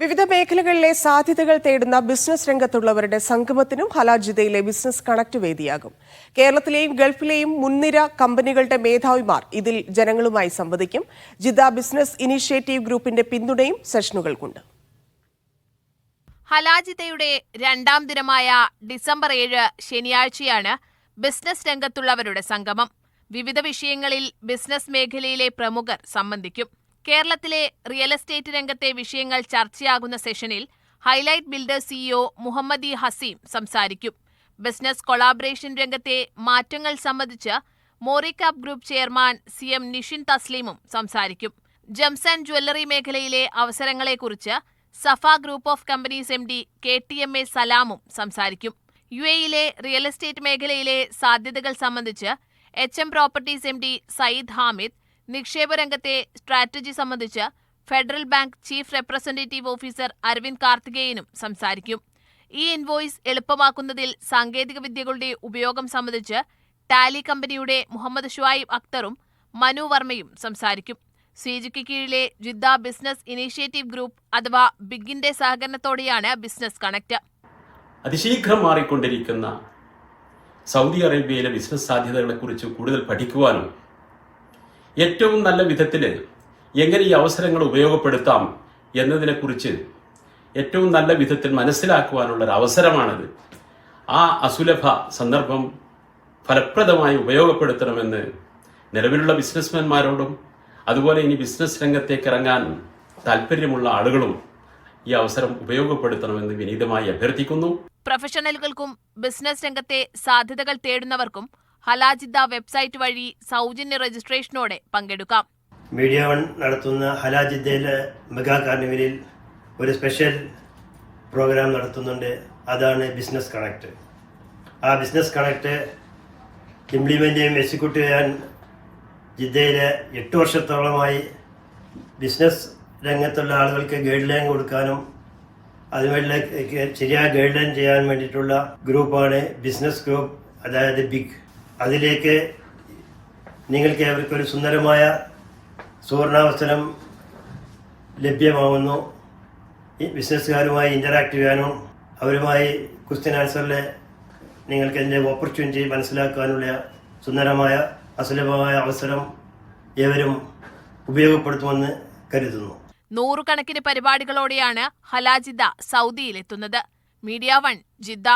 വിവിധ മേഖലകളിലെ സാധ്യതകൾ തേടുന്ന ബിസിനസ് രംഗത്തുള്ളവരുടെ സംഗമത്തിനും ഹലാൽ ജിദ്ദയിലെ ബിസിനസ് കണക്ട് വേദിയാകും. കേരളത്തിലെയും ഗൾഫിലെയും മുൻനിര കമ്പനികളുടെ മേധാവിമാർ ഇതിൽ ജനങ്ങളുമായി സംവദിക്കും. ജിദ്ദ ബിസിനസ് ഇനീഷ്യേറ്റീവ് ഗ്രൂപ്പിന്റെ പിന്തുണയും സെഷനുകൾക്കുണ്ട്. ഹലാൽ ജിദ്ദയുടെ രണ്ടാം ദിനമായ ഡിസംബർ 7 ശനിയാഴ്ചയാണ് ബിസിനസ് രംഗത്തുള്ളവരുടെ സംഗമം. വിവിധ വിഷയങ്ങളിൽ ബിസിനസ് മേഖലയിലെ പ്രമുഖർ സംബന്ധിക്കും. കേരളത്തിലെ റിയൽ എസ്റ്റേറ്റ് രംഗത്തെ വിഷയങ്ങൾ ചർച്ചയാകുന്ന സെഷനിൽ highlight builders CEO Muhammad Haseem സംസാരിക്കും. ബിസിനസ് കൊളാബറേഷൻ രംഗത്തെ മാറ്റങ്ങൾ സംബന്ധിച്ച് Morikkap group chairman CM Nishin തസ്ലീമും സംസാരിക്കും. ജംസ് ആൻഡ് ജ്വല്ലറി മേഖലയിലെ അവസരങ്ങളെക്കുറിച്ച് Safa group of companies MD KTMA സലാമും സംസാരിക്കും. UAEയിലെ റിയൽ എസ്റ്റേറ്റ് മേഖലയിലെ സാധ്യതകൾ സംബന്ധിച്ച് HM properties MD Sayyid Hamid, നിക്ഷേപ രംഗത്തെ സ്ട്രാറ്റജി സംബന്ധിച്ച് federal bank chief representative officer Aravind കാർത്തികേയനും സംസാരിക്കും. ഈ ഇൻവോയ്സ് എളുപ്പമാക്കുന്നതിൽ സാങ്കേതിക വിദ്യകളുടെ ഉപയോഗം സംബന്ധിച്ച് ടാലി കമ്പനിയുടെ മുഹമ്മദ് ഷുഐബ് അക്തറും മനു വർമ്മയും സംസാരിക്കും. സിജിക്ക് കീഴിലെ ജിദ്ദ ബിസിനസ് ഇനീഷ്യേറ്റീവ് ഗ്രൂപ്പ് അഥവാ ബിഗിന്റെ സഹകരണത്തോടെയാണ് ബിസിനസ് കണക്ട്. അതിശീഘ്രം മാറിക്കൊണ്ടിരിക്കുന്ന സൗദി അറേബ്യയിലെ ബിസിനസ് സാധ്യതകളെക്കുറിച്ച് കൂടുതൽ പഠിക്കുവാനും ഏറ്റവും നല്ല വിധത്തിൽ എങ്ങനെ ഈ അവസരങ്ങൾ ഉപയോഗപ്പെടുത്താം എന്നതിനെക്കുറിച്ച് ഏറ്റവും നല്ല വിധത്തിൽ മനസ്സിലാക്കുവാനുള്ളൊരു അവസരമാണിത്. ആ അസുലഭ സന്ദർഭം ഫലപ്രദമായി ഉപയോഗപ്പെടുത്തണമെന്ന് നിലവിലുള്ള ബിസിനസ്മാൻമാരോടും അതുപോലെ ഇനി ബിസിനസ് രംഗത്തേക്ക് ഇറങ്ങാൻ താല്പര്യമുള്ള ആളുകളും ഈ അവസരം ഉപയോഗപ്പെടുത്തണമെന്ന് വിനീതമായി അഭ്യർത്ഥിക്കുന്നു. പ്രൊഫഷണലുകൾക്കും ബിസിനസ് രംഗത്തെ സാധ്യതകൾ തേടുന്നവർക്കും ഹലാൽ ജിദ്ദ വെബ്സൈറ്റ് വഴി സൗജന്യ രജിസ്ട്രേഷനോടെ പങ്കെടുക്കാം. മീഡിയ വൺ നടത്തുന്ന ഹലാൽ ജിദ്ദയിലെ മെഗാ കാർണിവലിൽ ഒരു സ്പെഷ്യൽ പ്രോഗ്രാം നടത്തുന്നുണ്ട്. അതാണ് ബിസിനസ് കണക്ട്. ആ ബിസിനസ് കണക്ട് ഇംപ്ലിമെൻ്റ് ചെയ്യും എക്സിക്യൂട്ടീവ് ചെയ്യാൻ ജിദ്ദയിലെ 8 വർഷത്തോളമായി ബിസിനസ് രംഗത്തുള്ള ആളുകൾക്ക് ഗൈഡ് ലൈൻ കൊടുക്കാനും അതുപോലെ ശരിയായ ഗൈഡ് ലൈൻ ചെയ്യാൻ വേണ്ടിയിട്ടുള്ള ഗ്രൂപ്പാണ് ബിസിനസ് ഗ്രൂപ്പ്, അതായത് ബിഗ്. അതിലേക്ക് നിങ്ങൾക്ക് ഏവർക്കൊരു സുന്ദരമായ സുവർണാവസരം ലഭ്യമാവുന്നു. ഈ ബിസിനസ്സുകാരുമായി ഇൻ്ററാക്ട് ചെയ്യാനും അവരുമായി ക്വസ്റ്റ്യൻ ആൻസറിൽ നിങ്ങൾക്ക് അതിൻ്റെ ഓപ്പർച്യൂണിറ്റി മനസ്സിലാക്കാനുള്ള സുന്ദരമായ അസുലഭമായ അവസരം ഏവരും ഉപയോഗപ്പെടുത്തുമെന്ന് കരുതുന്നു. 100 കണക്കിന് പരിപാടികളോടെയാണ് ഹലാൽ ജിദ്ദ സൗദിയിലെത്തുന്നത്. Media 1 Jeddah.